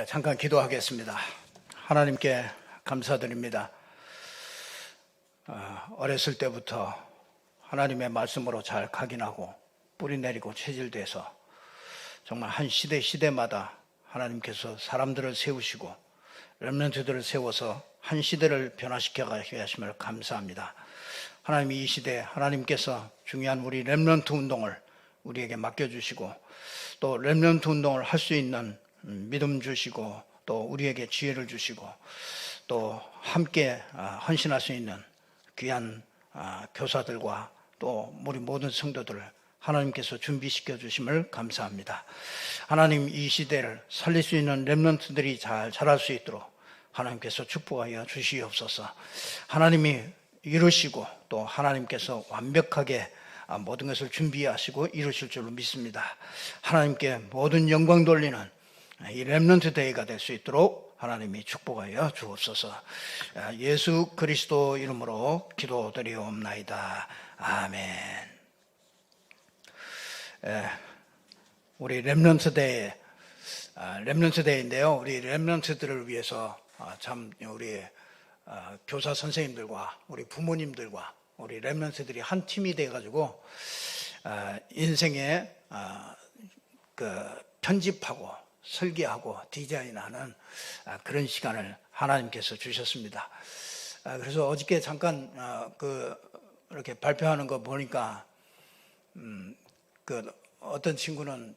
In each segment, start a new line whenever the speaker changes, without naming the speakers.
잠깐 기도하겠습니다. 하나님께 감사드립니다. 어렸을 때부터 하나님의 말씀으로 잘 각인하고 뿌리내리고 체질돼서 정말 한 시대마다 하나님께서 사람들을 세우시고 렘넌트들을 세워서 한 시대를 변화시켜 가게 하심을 감사합니다. 하나님, 이 시대에 하나님께서 중요한 우리 렘넌트 운동을 우리에게 맡겨주시고 또 렘넌트 운동을 할 수 있는 믿음 주시고 또 우리에게 지혜를 주시고 또 함께 헌신할 수 있는 귀한 교사들과 또 우리 모든 성도들을 하나님께서 준비시켜 주심을 감사합니다. 하나님, 이 시대를 살릴 수 있는 렘넌트들이 잘 자랄 수 있도록 하나님께서 축복하여 주시옵소서. 하나님이 이루시고 또 하나님께서 완벽하게 모든 것을 준비하시고 이루실 줄로 믿습니다. 하나님께 모든 영광 돌리는 이 렘넌트 데이가 될 수 있도록 하나님이 축복하여 주옵소서. 예수 그리스도 이름으로 기도드리옵나이다. 아멘. 우리 렘넌트 데이인데요. 우리 렘넌트들을 위해서 참 우리 교사 선생님들과 우리 부모님들과 우리 렘넌트들이 한 팀이 돼가지고 인생에 편집하고 설계하고 디자인하는 그런 시간을 하나님께서 주셨습니다. 그래서 어저께 잠깐 이렇게 발표하는 거 보니까 어떤 친구는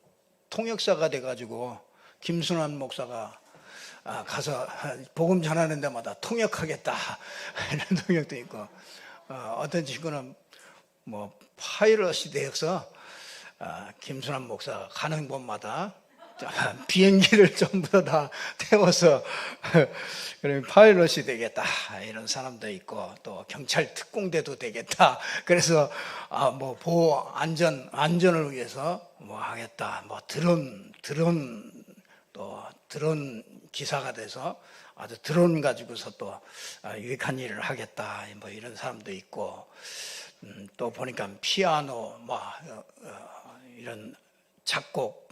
통역사가 돼가지고 김순환 목사가 가서 복음 전하는 데마다 통역하겠다 이런 통역도 있고, 어떤 친구는 뭐 파일럿이 되어서 김순환 목사가 가는 곳마다 비행기를 전부 다 태워서 그러면 파일럿이 되겠다 이런 사람도 있고, 또 경찰 특공대도 되겠다, 그래서 뭐 보호 안전을 위해서 뭐 하겠다, 뭐 드론 기사가 돼서 아주 드론 가지고서 또 유익한 일을 하겠다, 뭐 이런 사람도 있고, 또 보니까 피아노 이런 작곡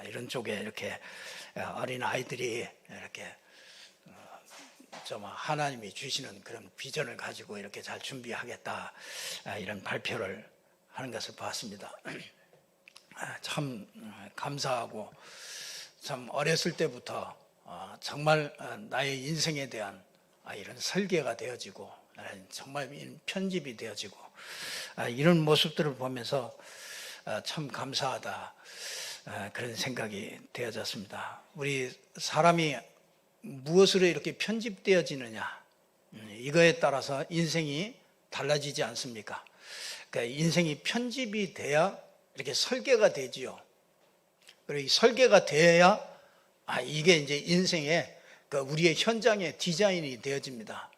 이런 쪽에 이렇게 어린 아이들이 이렇게 좀 하나님이 주시는 그런 비전을 가지고 이렇게 잘 준비하겠다 이런 발표를 하는 것을 봤습니다. 참 감사하고, 참 어렸을 때부터 정말 나의 인생에 대한 이런 설계가 되어지고 정말 편집이 되어지고 이런 모습들을 보면서 참 감사하다, 그런 생각이 되어졌습니다. 우리 사람이 무엇으로 이렇게 편집되어지느냐, 이거에 따라서 인생이 달라지지 않습니까? 그러니까 인생이 편집이 돼야 이렇게 설계가 되지요. 그리고 이 설계가 돼야 이게 이제 인생의 우리의 현장의 디자인이 되어집니다.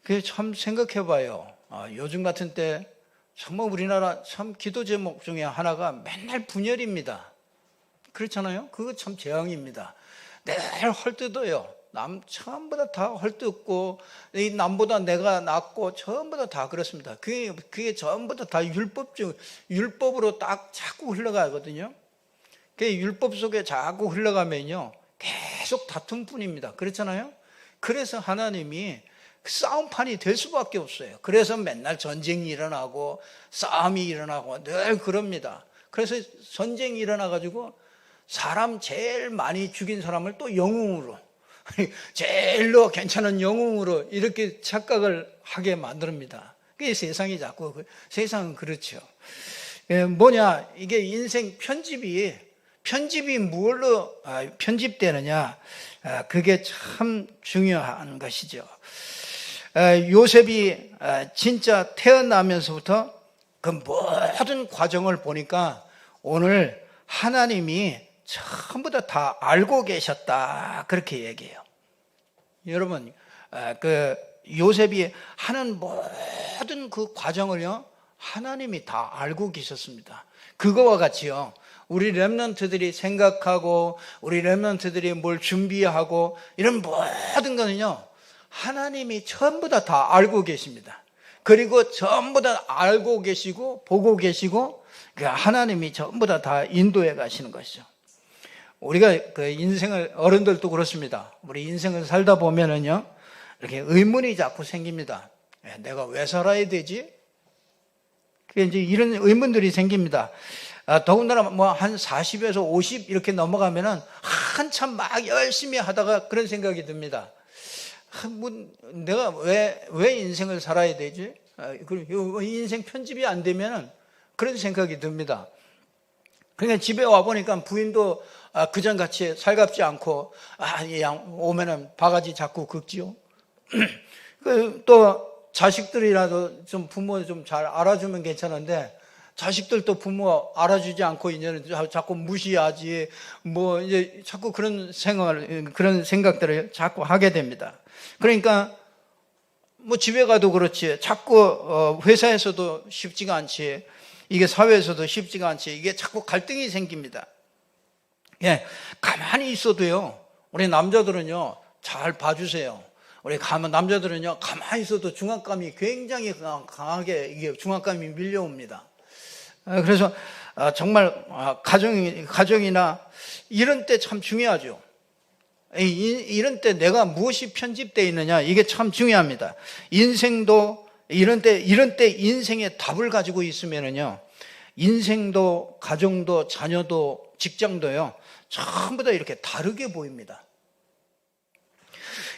그래서 참 생각해봐요. 요즘 같은 때 정말 우리나라 참 기도 제목 중에 하나가 맨날 분열입니다. 그렇잖아요? 그거 참 재앙입니다. 늘 헐뜯어요. 남 전부 다 헐뜯고, 이 남보다 내가 낫고 전부 다 그렇습니다. 그게 전부 다 율법으로 딱 자꾸 흘러가거든요. 그 율법 속에 자꾸 흘러가면요 계속 다툼뿐입니다. 그렇잖아요? 그래서 하나님이 싸움판이 될 수밖에 없어요. 그래서 맨날 전쟁이 일어나고 싸움이 일어나고 늘 그럽니다. 그래서 전쟁이 일어나가지고 사람 제일 많이 죽인 사람을 또 영웅으로, 제일로 괜찮은 영웅으로 이렇게 착각을 하게 만듭니다. 그게 세상이 자꾸, 세상은 그렇죠. 뭐냐, 이게 인생 편집이 뭘로 편집되느냐, 그게 참 중요한 것이죠. 요셉이 진짜 태어나면서부터 그 모든 과정을 보니까 오늘 하나님이 전부 다 알고 계셨다, 그렇게 얘기해요. 여러분, 요셉이 하는 모든 그 과정을요 하나님이 다 알고 계셨습니다. 그거와 같이요, 우리 렘넌트들이 생각하고 우리 렘넌트들이 뭘 준비하고 이런 모든 거는요 하나님이 전부 다 알고 계십니다. 그리고 전부 다 알고 계시고 보고 계시고 하나님이 전부 다 인도해 가시는 것이죠. 우리가 그 인생을, 어른들도 그렇습니다. 우리 인생을 살다 보면은요, 이렇게 의문이 자꾸 생깁니다. 내가 왜 살아야 되지? 그게 이제 이런 의문들이 생깁니다. 더군다나 뭐 한 40에서 50 이렇게 넘어가면은 한참 막 열심히 하다가 그런 생각이 듭니다. 내가 왜 인생을 살아야 되지? 그리고 인생 편집이 안 되면은 그런 생각이 듭니다. 그러니까 집에 와 보니까 부인도 그전같이 살갑지 않고, 그냥 오면은 바가지 자꾸 긁지요. 또 자식들이라도 좀 부모 좀 잘 알아주면 괜찮은데, 자식들도 부모 알아주지 않고 이제는 자꾸 무시하지, 뭐 이제 자꾸 그런 생각들을 자꾸 하게 됩니다. 그러니까 뭐 집에 가도 그렇지, 자꾸 회사에서도 쉽지가 않지, 이게 사회에서도 쉽지가 않지, 이게 자꾸 갈등이 생깁니다. 예, 가만히 있어도요, 우리 남자들은요, 잘 봐주세요. 우리 남자들은요, 가만히 있어도 중압감이 굉장히 강하게, 이게 중압감이 밀려옵니다. 그래서 정말 가정이나 이런 때 참 중요하죠. 이런 때 내가 무엇이 편집되어 있느냐, 이게 참 중요합니다. 인생도 이런 때 인생의 답을 가지고 있으면은요, 인생도 가정도 자녀도 직장도요, 전부 다 이렇게 다르게 보입니다.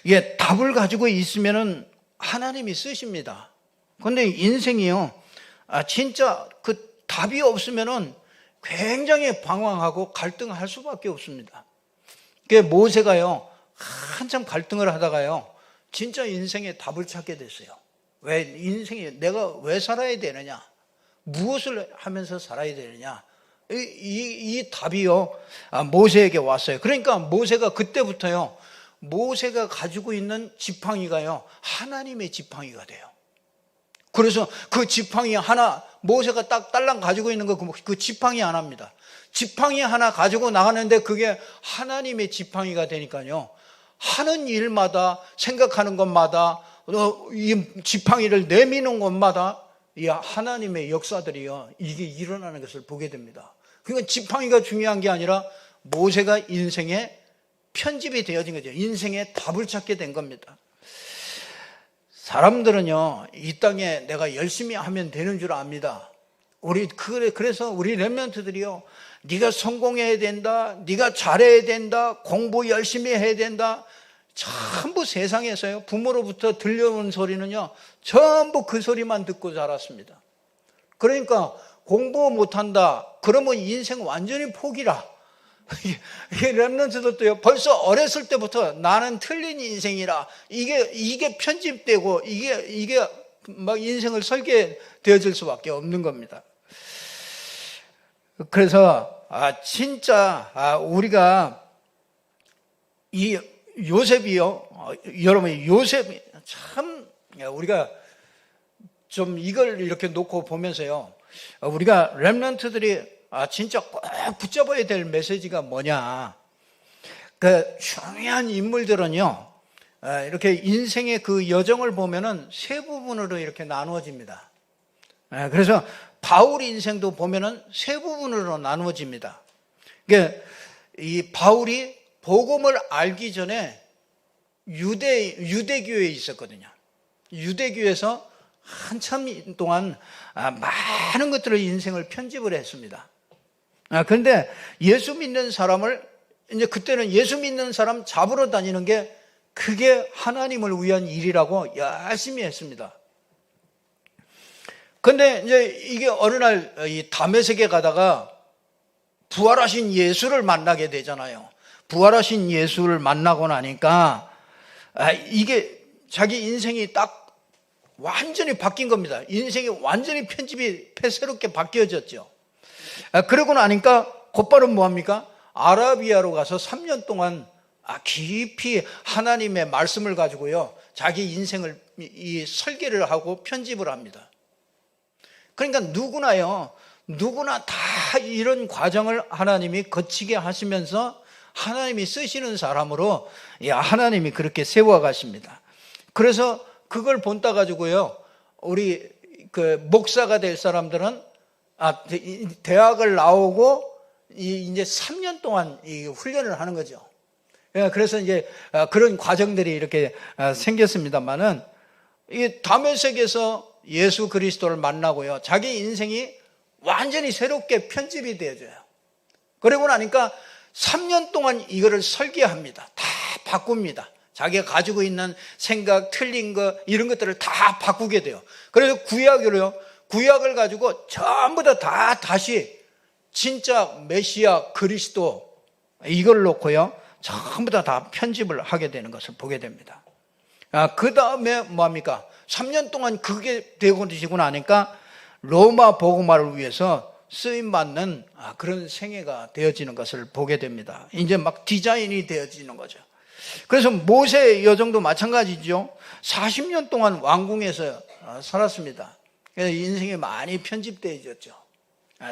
이게 답을 가지고 있으면은 하나님이 쓰십니다. 그런데 인생이요, 진짜 그 답이 없으면은 굉장히 방황하고 갈등할 수밖에 없습니다. 그 모세가요, 한참 갈등을 하다가요, 진짜 인생의 답을 찾게 됐어요. 내가 왜 살아야 되느냐? 무엇을 하면서 살아야 되느냐? 이 답이요, 모세에게 왔어요. 그러니까 모세가 그때부터요, 모세가 가지고 있는 지팡이가요, 하나님의 지팡이가 돼요. 그래서 그 지팡이 하나, 모세가 딱 딸랑 가지고 있는 그 지팡이 하나입니다. 지팡이 하나 가지고 나가는데 그게 하나님의 지팡이가 되니까요, 하는 일마다, 생각하는 것마다, 이 지팡이를 내미는 것마다 이 하나님의 역사들이요, 이게 일어나는 것을 보게 됩니다. 그러니까 지팡이가 중요한 게 아니라 모세가 인생의 편집이 되어진 거죠. 인생의 답을 찾게 된 겁니다. 사람들은요, 이 땅에 내가 열심히 하면 되는 줄 압니다. 그래서 우리 렘넌트들이요, 네가 성공해야 된다, 네가 잘해야 된다, 공부 열심히 해야 된다, 전부 세상에서요, 부모로부터 들려오는 소리는요, 전부 그 소리만 듣고 자랐습니다. 그러니까 공부 못한다, 그러면 인생 완전히 포기라. 이게 렘넌트들도요, 벌써 어렸을 때부터 나는 틀린 인생이라, 이게 편집되고 이게 막 인생을 설계되어질 수밖에 없는 겁니다. 그래서 진짜 우리가 이 요셉이요, 여러분, 요셉이 참, 우리가 좀 이걸 이렇게 놓고 보면서요, 우리가 렘넌트들이 진짜 꼭 붙잡아야 될 메시지가 뭐냐, 그 중요한 인물들은요, 이렇게 인생의 그 여정을 보면은 세 부분으로 이렇게 나누어집니다. 그래서 바울 인생도 보면은 세 부분으로 나누어집니다. 그러니까 이 바울이 복음을 알기 전에 유대교에 있었거든요. 유대교에서 한참 동안 많은 것들을 인생을 편집을 했습니다. 그런데 예수 믿는 사람을, 이제 그때는 예수 믿는 사람 잡으러 다니는 게 그게 하나님을 위한 일이라고 열심히 했습니다. 그런데 이제 이게 어느 날 이 다메섹에 가다가 부활하신 예수를 만나게 되잖아요. 부활하신 예수를 만나고 나니까 이게 자기 인생이 딱 완전히 바뀐 겁니다. 인생이 완전히 편집이 새롭게 바뀌어졌죠. 그러고 나니까 곧바로 뭐합니까? 아라비아로 가서 3년 동안 깊이 하나님의 말씀을 가지고요, 자기 인생을 이 설계를 하고 편집을 합니다. 그러니까 누구나 다 이런 과정을 하나님이 거치게 하시면서 하나님이 쓰시는 사람으로 하나님이 그렇게 세워 가십니다. 그래서 그걸 본따 가지고요, 우리 그 목사가 될 사람들은 대학을 나오고 이제 3년 동안 이 훈련을 하는 거죠. 그래서 이제 그런 과정들이 이렇게 생겼습니다만은 이 다메섹에서 예수 그리스도를 만나고요. 자기 인생이 완전히 새롭게 편집이 되어져요. 그러고 나니까 3년 동안 이거를 설계합니다. 다 바꿉니다. 자기가 가지고 있는 생각, 틀린 거, 이런 것들을 다 바꾸게 돼요. 그래서 구약을 가지고 전부 다 다시 진짜 메시아 그리스도 이걸 놓고요. 전부 다 편집을 하게 되는 것을 보게 됩니다. 그 다음에 뭐합니까? 3년 동안 그게 되고 나니까 로마 복음화를 위해서 쓰임받는 그런 생애가 되어지는 것을 보게 됩니다. 이제 막 디자인이 되어지는 거죠. 그래서 모세 여정도 마찬가지죠. 40년 동안 왕궁에서 살았습니다. 그래서 인생이 많이 편집되어졌죠.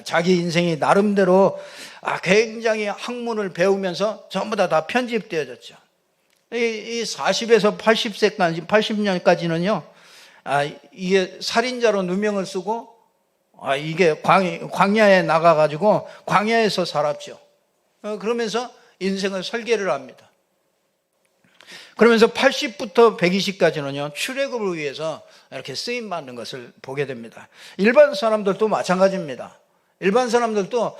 자기 인생이 나름대로 굉장히 학문을 배우면서 전부 다 편집되어졌죠. 이 40에서 80세까지, 80년까지는요, 이게 살인자로 누명을 쓰고, 이게 광야에 나가가지고 광야에서 살았죠. 그러면서 인생을 설계를 합니다. 그러면서 80부터 120까지는요, 출애굽을 위해서 이렇게 쓰임받는 것을 보게 됩니다. 일반 사람들도 마찬가지입니다. 일반 사람들도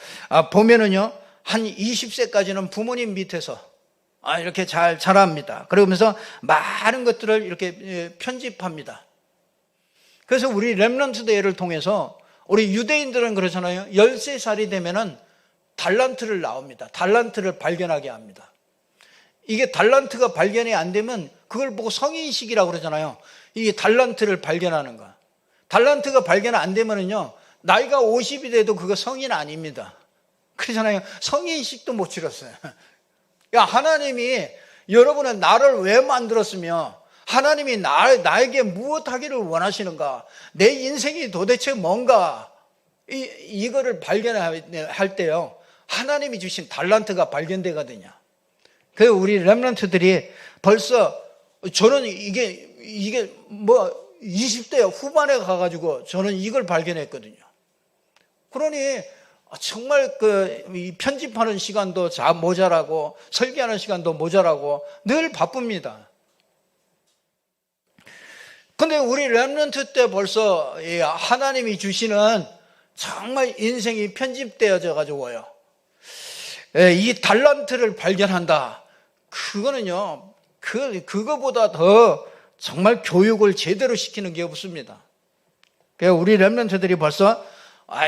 보면은요, 한 20세까지는 부모님 밑에서 이렇게 잘 자랍니다. 그러면서 많은 것들을 이렇게 편집합니다. 그래서 우리 렘넌트 대회를 통해서 우리 유대인들은 그러잖아요. 13살이 되면은 달란트를 나옵니다. 달란트를 발견하게 합니다. 이게 달란트가 발견이 안 되면 그걸 보고 성인식이라고 그러잖아요. 이게 달란트를 발견하는 거. 달란트가 발견 안 되면은요, 나이가 50이 돼도 그거 성인 아닙니다. 그러잖아요. 성인식도 못 치렀어요. 야, 하나님이 여러분은 나를 왜 만들었으며 하나님이 나에게 무엇하기를 원하시는가? 내 인생이 도대체 뭔가? 이거를 발견할 때요, 하나님이 주신 달란트가 발견되거든요. 그래서 우리 렘넌트들이 벌써 저는 이게 뭐 20대 후반에 가가지고 저는 이걸 발견했거든요. 그러니 정말 이 편집하는 시간도 모자라고 설계하는 시간도 모자라고 늘 바쁩니다. 근데 우리 렘넌트 때 벌써 하나님이 주시는 정말 인생이 편집되어져 가지고요, 이 달란트를 발견한다. 그거는요, 그거보다 더 정말 교육을 제대로 시키는 게 없습니다. 그래서 우리 렘넌트들이 벌써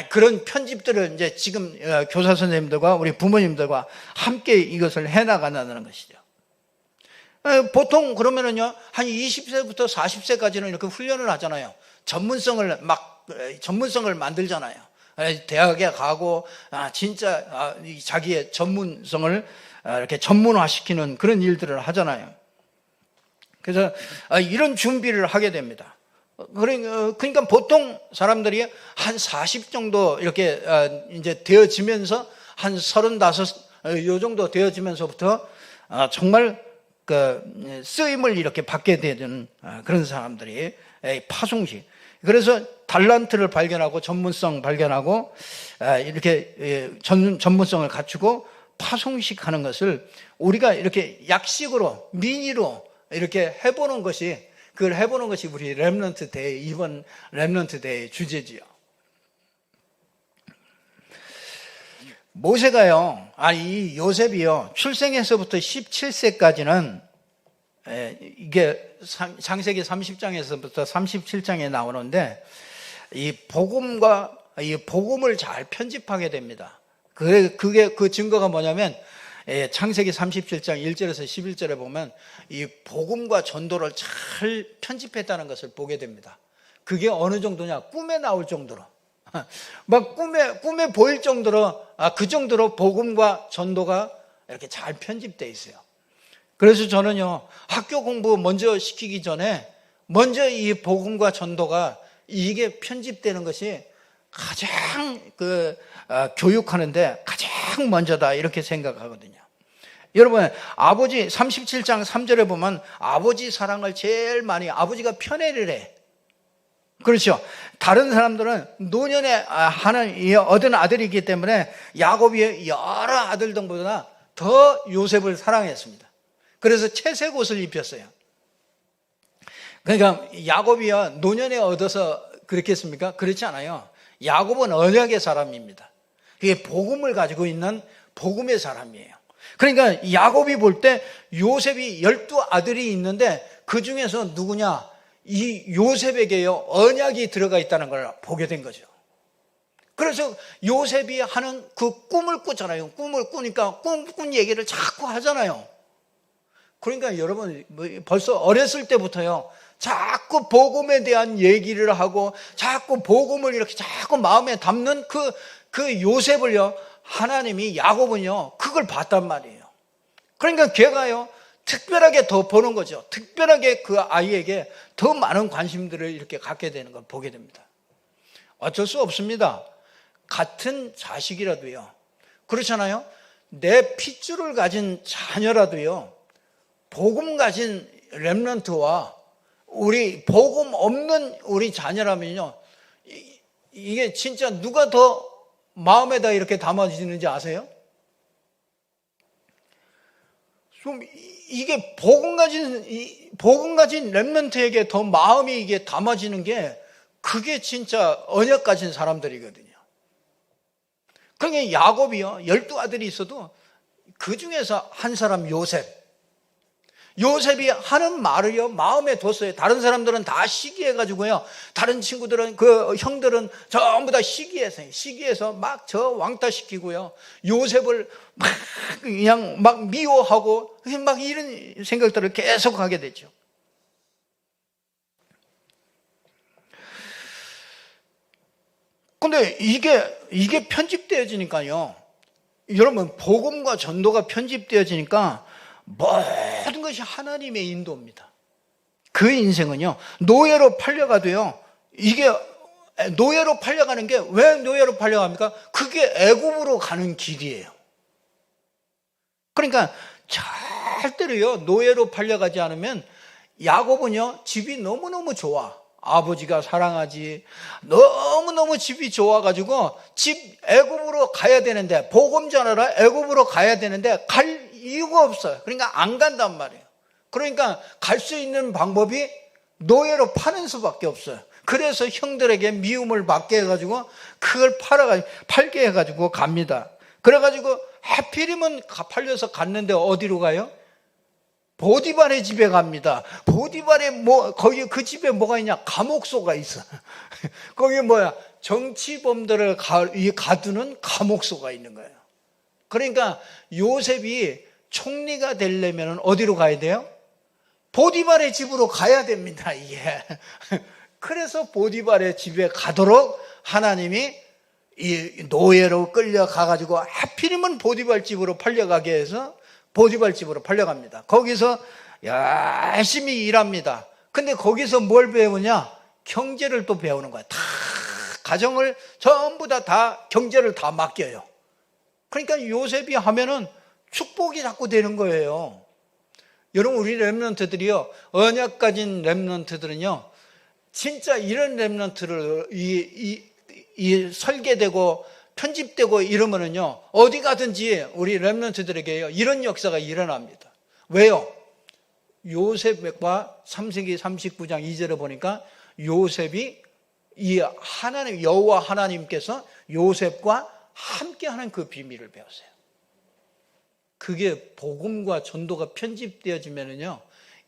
그런 편집들을 이제 지금 교사 선생님들과 우리 부모님들과 함께 이것을 해나가는 것이죠. 보통 그러면은요, 한 20세부터 40세까지는 이렇게 훈련을 하잖아요. 전문성을 만들잖아요. 대학에 가고, 진짜 자기의 전문성을 이렇게 전문화시키는 그런 일들을 하잖아요. 그래서 이런 준비를 하게 됩니다. 그러니까 보통 사람들이 한 40 정도 이렇게 이제 되어지면서 한 35, 요 정도 되어지면서부터 정말 쓰임을 이렇게 받게 되는 그런 사람들이 파송식. 그래서 달란트를 발견하고 전문성 발견하고 이렇게 전문성을 갖추고 파송식 하는 것을 우리가 이렇게 약식으로 미니로 이렇게 해보는 것이, 그걸 해보는 것이 우리 렘넌트 대회, 이번 렘넌트 대회 주제지요. 모세가요, 이 요셉이요, 출생에서부터 17세까지는 이게 창세기 30장에서부터 37장에 나오는데, 이 복음을 잘 편집하게 됩니다. 그게 그 증거가 뭐냐면, 창세기 37장 1절에서 11절에 보면 이 복음과 전도를 잘 편집했다는 것을 보게 됩니다. 그게 어느 정도냐? 꿈에 나올 정도로, 막 꿈에 보일 정도로, 그 정도로 복음과 전도가 이렇게 잘 편집되어 있어요. 그래서 저는요, 학교 공부 먼저 시키기 전에 먼저 이 복음과 전도가 이게 편집되는 것이 가장 교육하는데 가장 먼저다, 이렇게 생각하거든요. 여러분, 아버지 37장 3절에 보면 아버지 사랑을 제일 많이, 아버지가 편애를 해. 그렇죠. 다른 사람들은 노년에 얻은 아들이기 때문에 야곱이 여러 아들들보다 더 요셉을 사랑했습니다. 그래서 채색 옷을 입혔어요. 그러니까 야곱이요 노년에 얻어서 그렇겠습니까? 그렇지 않아요. 야곱은 언약의 사람입니다. 그게 복음을 가지고 있는 복음의 사람이에요. 그러니까 야곱이 볼 때 요셉이 12아들이 있는데 그 중에서 누구냐? 이 요셉에게요 언약이 들어가 있다는 걸 보게 된 거죠. 그래서 요셉이 하는 그 꿈을 꾸잖아요. 꿈을 꾸니까 꿈꾼 얘기를 자꾸 하잖아요. 그러니까 여러분 벌써 어렸을 때부터요 자꾸 복음에 대한 얘기를 하고 자꾸 복음을 이렇게 자꾸 마음에 담는 그 요셉을요 하나님이 야곱은요 그걸 봤단 말이에요. 그러니까 걔가요 특별하게 더 보는 거죠. 특별하게 그 아이에게 더 많은 관심들을 이렇게 갖게 되는 걸 보게 됩니다. 어쩔 수 없습니다. 같은 자식이라도요 그렇잖아요. 내 핏줄을 가진 자녀라도요 복음 가진 렘넌트와 우리 복음 없는 우리 자녀라면요 이게 진짜 누가 더 마음에다 이렇게 담아지는지 아세요? 좀 이게 복음 가진 렘넌트에게 더 마음이 이게 담아지는 게 그게 진짜 언약 가진 사람들이거든요. 그러니까 야곱이요 12아들이 있어도 그 중에서 한 사람 요셉이 하는 말을요 마음에 뒀어요. 다른 사람들은 다 시기해가지고요 다른 친구들은 그 형들은 전부 다 시기해서 막 저 왕따시키고요 요셉을 막 그냥 막 미워하고 막 이런 생각들을 계속 하게 되죠. 근데 이게 편집되어지니까요 여러분 복음과 전도가 편집되어지니까 모든 것이 하나님의 인도입니다. 그 인생은요 노예로 팔려가도요 이게 노예로 팔려가는 게 왜 노예로 팔려갑니까? 그게 애굽으로 가는 길이에요. 그러니까 절대로요 노예로 팔려가지 않으면 야곱은요 집이 너무너무 좋아. 아버지가 사랑하지 너무너무 집이 좋아가지고 애굽으로 가야 되는데 복음 전하러 애굽으로 가야 되는데 갈 이유가 없어요. 그러니까 안 간단 말이에요. 그러니까 갈 수 있는 방법이 노예로 파는 수밖에 없어요. 그래서 형들에게 미움을 받게 해가지고 그걸 팔게 해가지고 갑니다. 그래가지고 하필이면 팔려서 갔는데 어디로 가요? 보디발의 집에 갑니다. 보디발의 거기 그 집에 뭐가 있냐? 감옥소가 있어. 거기 뭐야? 정치범들을 가두는 감옥소가 있는 거예요. 그러니까 요셉이 총리가 되려면 어디로 가야 돼요? 보디발의 집으로 가야 됩니다. 이게. 그래서 보디발의 집에 가도록 하나님이 이 노예로 끌려가가지고 하필이면 보디발 집으로 팔려가게 해서 보디발 집으로 팔려갑니다. 거기서 열심히 일합니다. 근데 거기서 뭘 배우냐? 경제를 또 배우는 거야. 다 가정을 전부 다 경제를 다 맡겨요. 그러니까 요셉이 하면은 축복이 자꾸 되는 거예요. 여러분 우리 렘넌트들이요 언약 가진 렘넌트들은요 진짜 이런 렘넌트를 설계되고 편집되고 이러면은요 어디 가든지 우리 렘넌트들에게요 이런 역사가 일어납니다. 왜요? 요셉과 3세기 39장 2절에 보니까 요셉이 이 하나님 여호와 하나님께서 요셉과 함께하는 그 비밀을 배웠어요. 그게 복음과 전도가 편집되어지면은요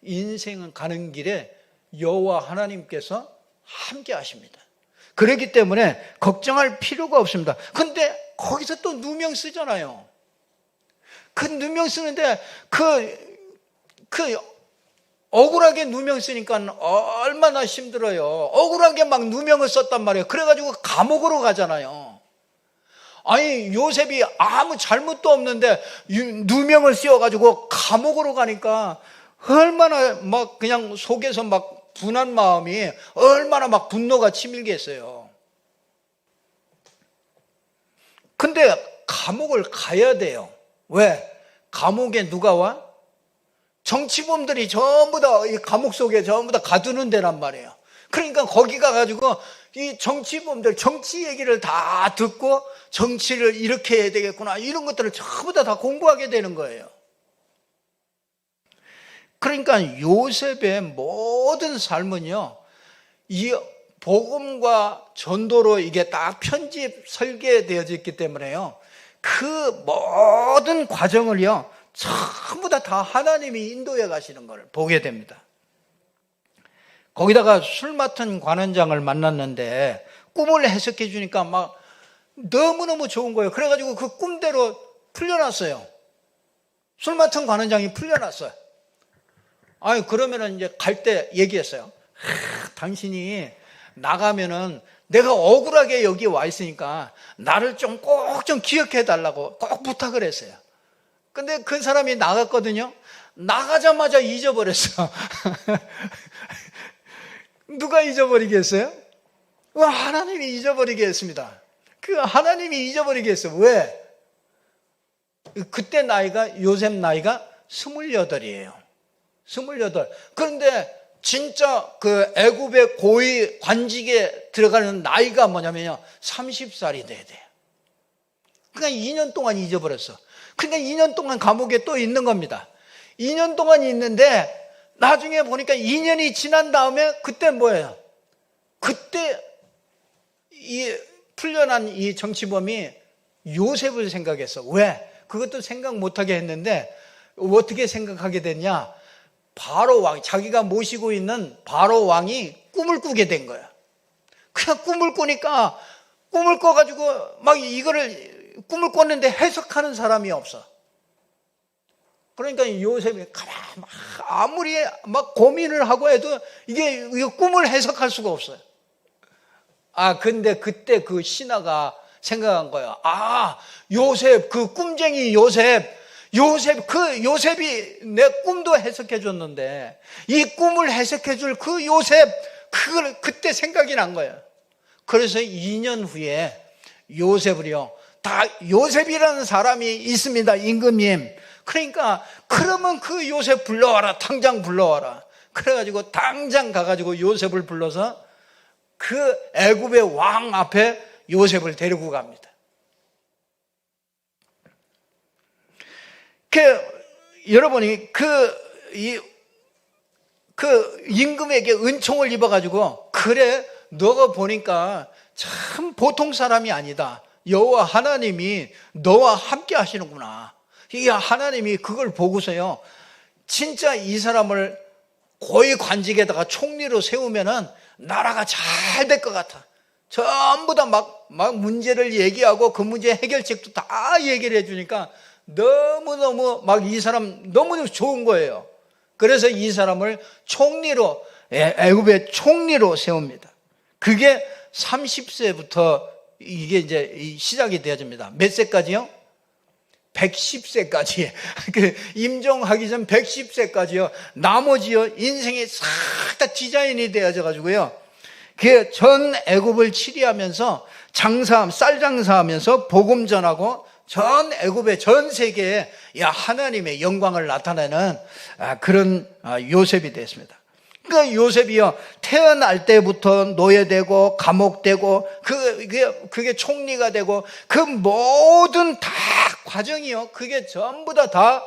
인생은 가는 길에 여호와 하나님께서 함께 하십니다. 그렇기 때문에 걱정할 필요가 없습니다. 근데 거기서 또 누명 쓰잖아요. 그 누명 쓰는데 그 억울하게 누명 쓰니까 얼마나 힘들어요. 억울하게 막 누명을 썼단 말이에요. 그래가지고 감옥으로 가잖아요. 아니 요셉이 아무 잘못도 없는데 누명을 씌워가지고 감옥으로 가니까 얼마나 막 그냥 속에서 막 분한 마음이 얼마나 막 분노가 치밀겠어요. 근데 감옥을 가야 돼요. 왜? 감옥에 누가 와? 정치범들이 전부 다 이 감옥 속에 전부 다 가두는 데란 말이에요. 그러니까 거기 가가지고 이 정치범들 정치 얘기를 다 듣고 정치를 이렇게 해야 되겠구나 이런 것들을 전부 다 공부하게 되는 거예요. 그러니까 요셉의 모든 삶은요, 이 복음과 전도로 이게 딱 편집 설계되어져 있기 때문에요, 그 모든 과정을요 전부 다 하나님이 인도해 가시는 걸 보게 됩니다. 거기다가 술 맡은 관원장을 만났는데 꿈을 해석해 주니까 막 너무너무 좋은 거예요. 그래가지고 그 꿈대로 풀려났어요. 술 맡은 관원장이 풀려났어요. 아니 그러면은 이제 갈 때 얘기했어요. 당신이 나가면은 내가 억울하게 여기 와 있으니까 나를 좀 꼭 좀 기억해 달라고 꼭 부탁을 했어요. 근데 그 사람이 나갔거든요. 나가자마자 잊어버렸어. 누가 잊어버리겠어요? 하나님이 잊어버리게 했습니다. 그 하나님이 잊어버리게 했어요. 왜? 그때 나이가, 요셉 나이가 28이에요. 28. 그런데 진짜 그 애굽의 고위 관직에 들어가는 나이가 뭐냐면요, 30살이 돼야 돼요. 그러니까 2년 동안 잊어버렸어. 그러니까 2년 동안 감옥에 또 있는 겁니다. 2년 동안 있는데 나중에 보니까 2년이 지난 다음에 그때 뭐예요? 그때 이 풀려난 이 정치범이 요셉을 생각했어. 왜? 그것도 생각 못하게 했는데 어떻게 생각하게 됐냐? 바로 왕, 자기가 모시고 있는 바로 왕이 꿈을 꾸게 된 거야. 그냥 꿈을 꾸니까 꿈을 꿔가지고 막 이거를 꿈을 꿨는데 해석하는 사람이 없어. 그러니까 요셉이 아무리 막 고민을 하고 해도 이게 꿈을 해석할 수가 없어요. 근데 그때 그 신하가 생각한 거예요. 요셉, 그 꿈쟁이 요셉이 내 꿈도 해석해 줬는데 이 꿈을 해석해 줄 그 요셉, 그걸 그때 생각이 난 거예요. 그래서 2년 후에 요셉을요, 다 요셉이라는 사람이 있습니다, 임금님. 그러니까 그러면 그 요셉 불러와라, 당장 불러와라. 그래가지고 당장 가가지고 요셉을 불러서 그 애굽의 왕 앞에 요셉을 데리고 갑니다. 여러분이 그 임금에게 은총을 입어가지고, 그래 너가 보니까 참 보통 사람이 아니다, 여호와 하나님이 너와 함께 하시는구나. 이 하나님이 그걸 보고서요, 진짜 이 사람을 고위 관직에다가 총리로 세우면은 나라가 잘 될 것 같아. 전부 다 막 문제를 얘기하고 그 문제 해결책도 다 얘기를 해주니까 너무너무 막 이 사람 너무 좋은 거예요. 그래서 이 사람을 총리로, 애굽의 총리로 세웁니다. 그게 30세부터 이게 이제 시작이 되어집니다. 몇 세까지요? 110세까지. 임종하기 전 110세까지요. 나머지요, 인생이 싹 다 디자인이 되어져 가지고요, 그 전 애굽을 치리하면서 쌀 장사하면서 복음 전하고 전 애굽의 전 세계에 하나님의 영광을 나타내는 그런 요셉이 됐습니다. 그 요셉이요, 태어날 때부터 노예되고 감옥되고 그게 총리가 되고 그 모든 다 과정이요, 그게 전부 다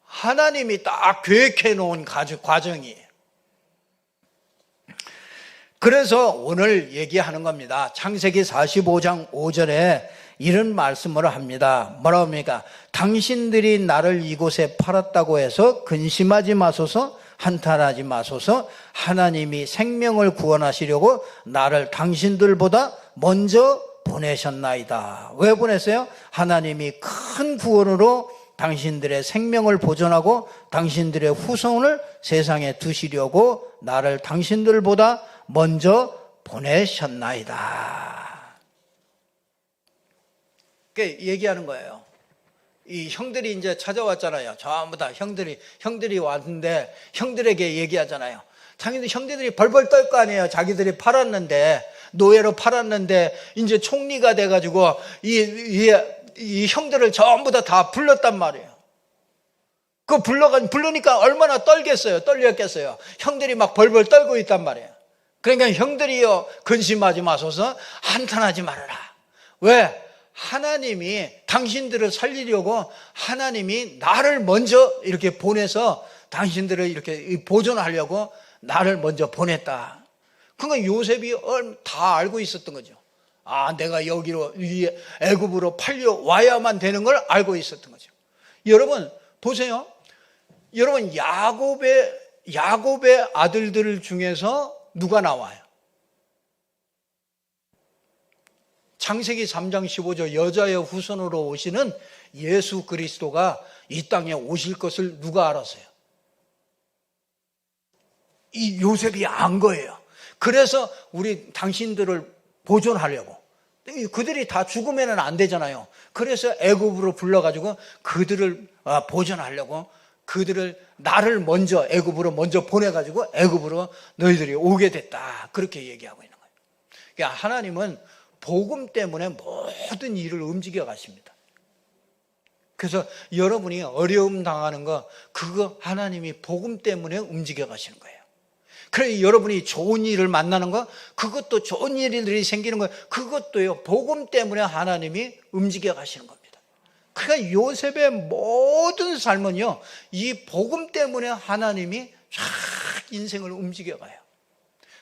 하나님이 딱 계획해 놓은 과정이에요. 그래서 오늘 얘기하는 겁니다. 창세기 45장 5절에 이런 말씀을 합니다. 뭐라고 합니까? 당신들이 나를 이곳에 팔았다고 해서 근심하지 마소서, 한탄하지 마소서. 하나님이 생명을 구원하시려고 나를 당신들보다 먼저 보내셨나이다. 왜 보냈어요? 하나님이 큰 구원으로 당신들의 생명을 보존하고 당신들의 후손을 세상에 두시려고 나를 당신들보다 먼저 보내셨나이다. 그게 얘기하는 거예요. 이 형들이 이제 찾아왔잖아요. 전부 다 형들이 왔는데 형들에게 얘기하잖아요. 당연히 형제들이 벌벌 떨 거 아니에요. 자기들이 팔았는데, 노예로 팔았는데 이제 총리가 돼가지고 이 형들을 전부 다 불렀단 말이에요. 부르니까 얼마나 떨렸겠어요. 형들이 막 벌벌 떨고 있단 말이에요. 그러니까 형들이여 근심하지 마소서 한탄하지 말아라. 왜? 하나님이 당신들을 살리려고 하나님이 나를 먼저 이렇게 보내서 당신들을 이렇게 보존하려고 나를 먼저 보냈다. 그러니까 요셉이 다 알고 있었던 거죠. 아, 내가 여기로 애굽으로 팔려와야만 되는 걸 알고 있었던 거죠. 여러분 보세요. 여러분 야곱의 아들들 중에서 누가 나와요? 창세기 3장 15절 여자의 후손으로 오시는 예수 그리스도가 이 땅에 오실 것을 누가 알았어요? 이 요셉이 안 거예요. 그래서 우리 당신들을 보존하려고, 그들이 다 죽으면 안 되잖아요. 그래서 애굽으로 불러가지고 그들을 보존하려고, 그들을 나를 먼저 애굽으로 먼저 보내가지고 애굽으로 너희들이 오게 됐다, 그렇게 얘기하고 있는 거예요. 그러니까 하나님은 복음 때문에 모든 일을 움직여 가십니다. 그래서 여러분이 어려움 당하는 거, 그거 하나님이 복음 때문에 움직여 가시는 거예요. 그래, 여러분이 좋은 일을 만나는 거, 그것도 좋은 일들이 생기는 거, 그것도요 복음 때문에 하나님이 움직여 가시는 겁니다. 그러니까 요셉의 모든 삶은요 이 복음 때문에 하나님이 쫙 인생을 움직여 가요.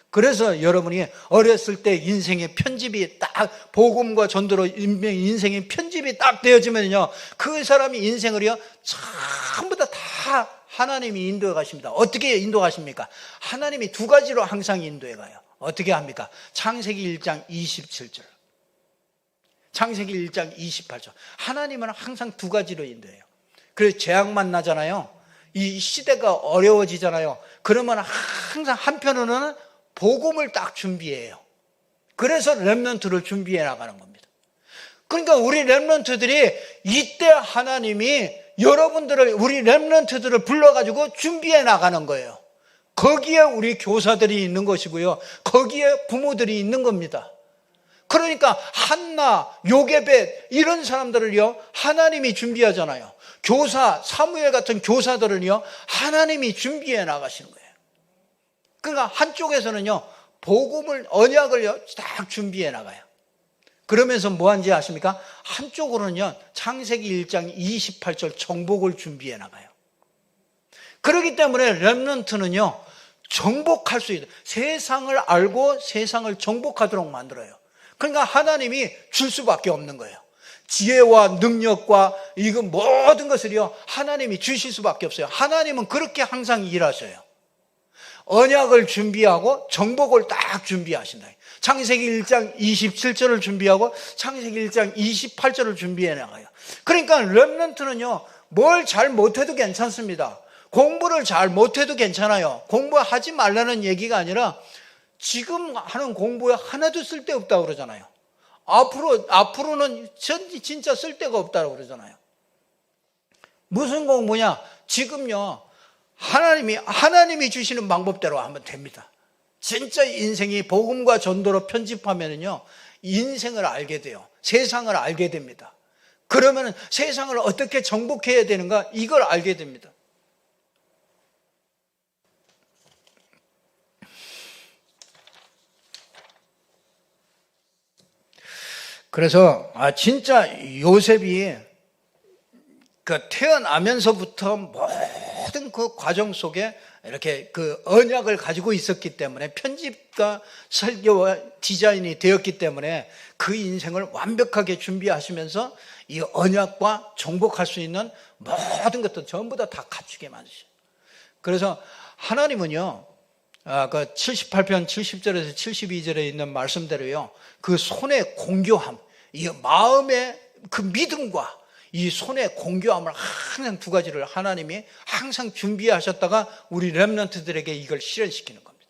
그래서 여러분이 어렸을 때 인생의 편집이 딱, 복음과 전도로 인생의 편집이 딱 되어지면요 그 사람이 인생을요 전부 다 하나님이 인도해 가십니다. 어떻게 인도하십니까? 하나님이 두 가지로 항상 인도해 가요. 어떻게 합니까? 창세기 1장 27절, 창세기 1장 28절. 하나님은 항상 두 가지로 인도해요. 그래서 재앙만 나잖아요. 이 시대가 어려워지잖아요. 그러면 항상 한편으로는 복음을 딱 준비해요. 그래서 렘넌트를 준비해 나가는 겁니다. 그러니까 우리 렘넌트들이 이때 하나님이 여러분들을, 우리 렘넌트들을 불러가지고 준비해 나가는 거예요. 거기에 우리 교사들이 있는 것이고요, 거기에 부모들이 있는 겁니다. 그러니까 한나, 요게벳 이런 사람들을요 하나님이 준비하잖아요. 교사, 사무엘 같은 교사들은요 하나님이 준비해 나가시는 거예요. 그러니까 한쪽에서는요 복음을, 언약을요 딱 준비해 나가요. 그러면서 뭐 하는지 아십니까? 한쪽으로는요 창세기 1장 28절 정복을 준비해 나가요. 그렇기 때문에 렘넌트는요 정복할 수 있어요. 세상을 알고 세상을 정복하도록 만들어요. 그러니까 하나님이 줄 수밖에 없는 거예요. 지혜와 능력과 이거 모든 것을요 하나님이 주실 수밖에 없어요. 하나님은 그렇게 항상 일하셔요. 언약을 준비하고 정복을 딱 준비하신다. 창세기 1장 27절을 준비하고 창세기 1장 28절을 준비해 나가요. 그러니까 렘넌트는요 뭘 잘 못해도 괜찮습니다. 공부를 잘 못해도 괜찮아요. 공부하지 말라는 얘기가 아니라 지금 하는 공부에 하나도 쓸데없다고 그러잖아요. 앞으로는 진짜 쓸데가 없다고 그러잖아요. 무슨 공부냐? 지금요 하나님이 주시는 방법대로 하면 됩니다. 진짜 인생이 복음과 전도로 편집하면요 인생을 알게 돼요. 세상을 알게 됩니다. 그러면 세상을 어떻게 정복해야 되는가, 이걸 알게 됩니다. 그래서 진짜 요셉이 태어나면서부터 모든 그 과정 속에 이렇게 그 언약을 가지고 있었기 때문에, 편집과 설교와 디자인이 되었기 때문에 그 인생을 완벽하게 준비하시면서 이 언약과 정복할 수 있는 모든 것도 전부 다 갖추게 만드셔요. 그래서 하나님은요 그 78편 70절에서 72절에 있는 말씀대로요 그 손의 공교함, 이 마음의 그 믿음과 이 손의 공교함을 항상 두 가지를 하나님이 항상 준비하셨다가 우리 렘넌트들에게 이걸 실현시키는 겁니다.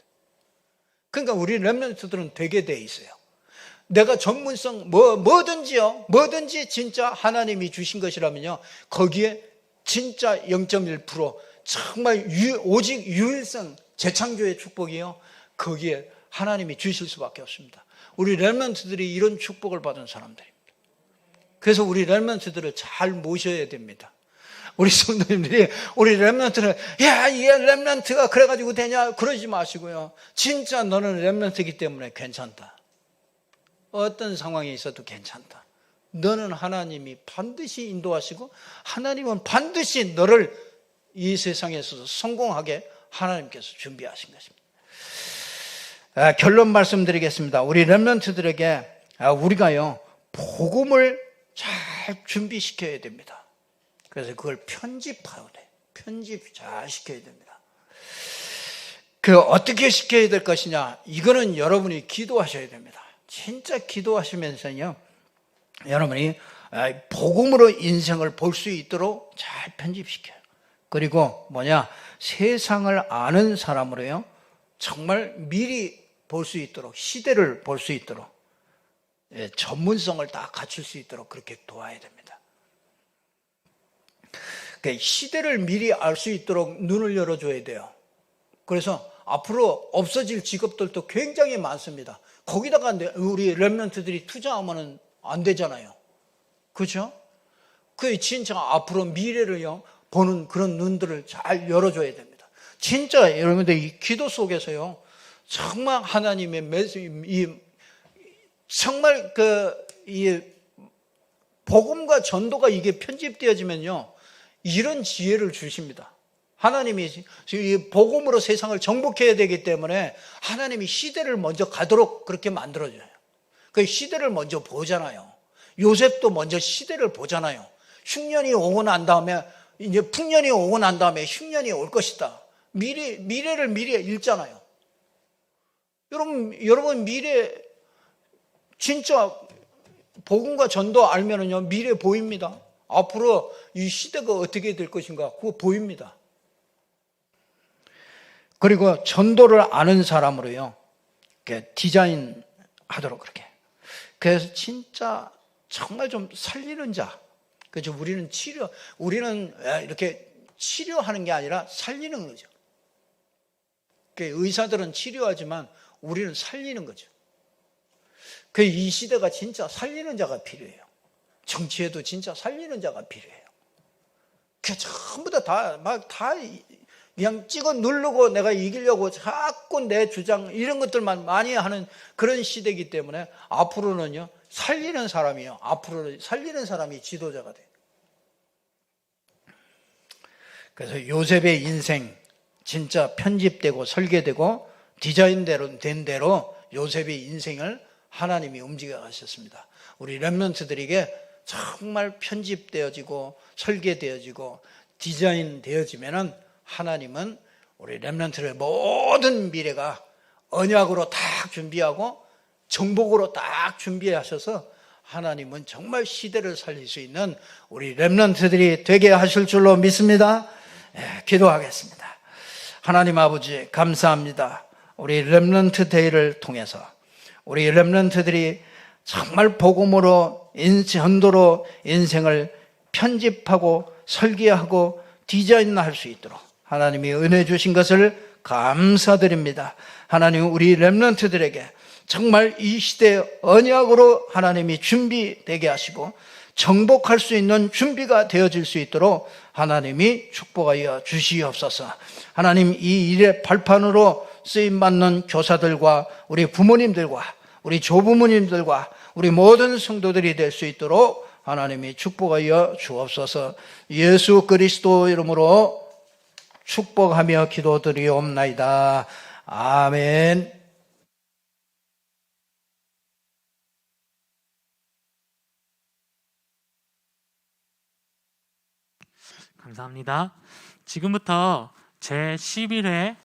그러니까 우리 렘넌트들은 되게 돼 있어요. 내가 전문성 뭐든지 진짜 하나님이 주신 것이라면요 거기에 진짜 0.1% 정말 오직 유일성 재창조의 축복이요 거기에 하나님이 주실 수밖에 없습니다. 우리 렘넌트들이 이런 축복을 받은 사람들입니다. 그래서 우리 렘넌트들을 잘 모셔야 됩니다. 우리 성도님들이 우리 렘넌트를 야, 이게 렘넌트가 그래가지고 되냐 그러지 마시고요. 진짜 너는 렘넌트이기 때문에 괜찮다. 어떤 상황에 있어도 괜찮다. 너는 하나님이 반드시 인도하시고 하나님은 반드시 너를 이 세상에서도 성공하게 하나님께서 준비하신 것입니다. 결론 말씀드리겠습니다. 우리 렘넌트들에게 우리가요 복음을 잘 준비시켜야 됩니다. 그래서 그걸 편집해야 돼. 편집 잘 시켜야 됩니다. 그 어떻게 시켜야 될 것이냐? 이거는 여러분이 기도하셔야 됩니다. 진짜 기도하시면서요, 여러분이 복음으로 인생을 볼 수 있도록 잘 편집시켜요. 그리고 세상을 아는 사람으로요, 정말 미리 볼 수 있도록, 시대를 볼 수 있도록, 전문성을 다 갖출 수 있도록 그렇게 도와야 됩니다. 시대를 미리 알 수 있도록 눈을 열어줘야 돼요. 그래서 앞으로 없어질 직업들도 굉장히 많습니다. 거기다가 우리 렘넌트들이 투자하면 안 되잖아요. 그렇죠? 그 진짜 앞으로 미래를요 보는 그런 눈들을 잘 열어줘야 됩니다. 진짜 여러분들 이 기도 속에서요 정말 하나님의 정말 이 복음과 전도가 이게 편집되어지면요 이런 지혜를 주십니다. 하나님이 이 복음으로 세상을 정복해야 되기 때문에 하나님이 시대를 먼저 가도록 그렇게 만들어줘요. 그 시대를 먼저 보잖아요. 요셉도 먼저 시대를 보잖아요. 흉년이 오고 난 다음에 이제 풍년이 오고 난 다음에 흉년이 올 것이다. 미래를 미리 읽잖아요. 여러분 미래 진짜 복음과 전도 알면은요 미래 보입니다. 앞으로 이 시대가 어떻게 될 것인가 그거 보입니다. 그리고 전도를 아는 사람으로요 이렇게 디자인하도록 그렇게. 그래서 진짜 정말 좀 살리는 자. 그죠? 우리는 이렇게 치료하는 게 아니라 살리는 거죠. 의사들은 치료하지만 우리는 살리는 거죠. 이 시대가 진짜 살리는 자가 필요해요. 정치에도 진짜 살리는 자가 필요해요. 전부 다 그냥 찍어 누르고 내가 이기려고 자꾸 내 주장 이런 것들만 많이 하는 그런 시대이기 때문에 앞으로는요 살리는 사람이요. 앞으로 살리는 사람이 지도자가 돼요. 그래서 요셉의 인생 진짜 편집되고 설계되고 디자인대로 된 대로 요셉의 인생을 하나님이 움직여 가셨습니다. 우리 렘넌트들에게 정말 편집되어지고 설계되어지고 디자인되어지면은 하나님은 우리 렘넌트의 모든 미래가 언약으로 딱 준비하고 정복으로 딱 준비하셔서 하나님은 정말 시대를 살릴 수 있는 우리 렘넌트들이 되게 하실 줄로 믿습니다. 기도하겠습니다. 하나님 아버지 감사합니다. 우리 렘넌트 데이를 통해서 우리 렘넌트들이 정말 복음으로 전도로 인생을 편집하고 설계하고 디자인할 수 있도록 하나님이 은혜 주신 것을 감사드립니다. 하나님 우리 렘넌트들에게 정말 이 시대 언약으로 하나님이 준비되게 하시고 정복할 수 있는 준비가 되어질 수 있도록 하나님이 축복하여 주시옵소서. 하나님 이 일의 발판으로 쓰임받는 교사들과 우리 부모님들과 우리 조부모님들과 우리 모든 성도들이 될 수 있도록 하나님이 축복하여 주옵소서. 예수 그리스도 이름으로 축복하며 기도드리옵나이다. 아멘.
감사합니다. 지금부터 제11회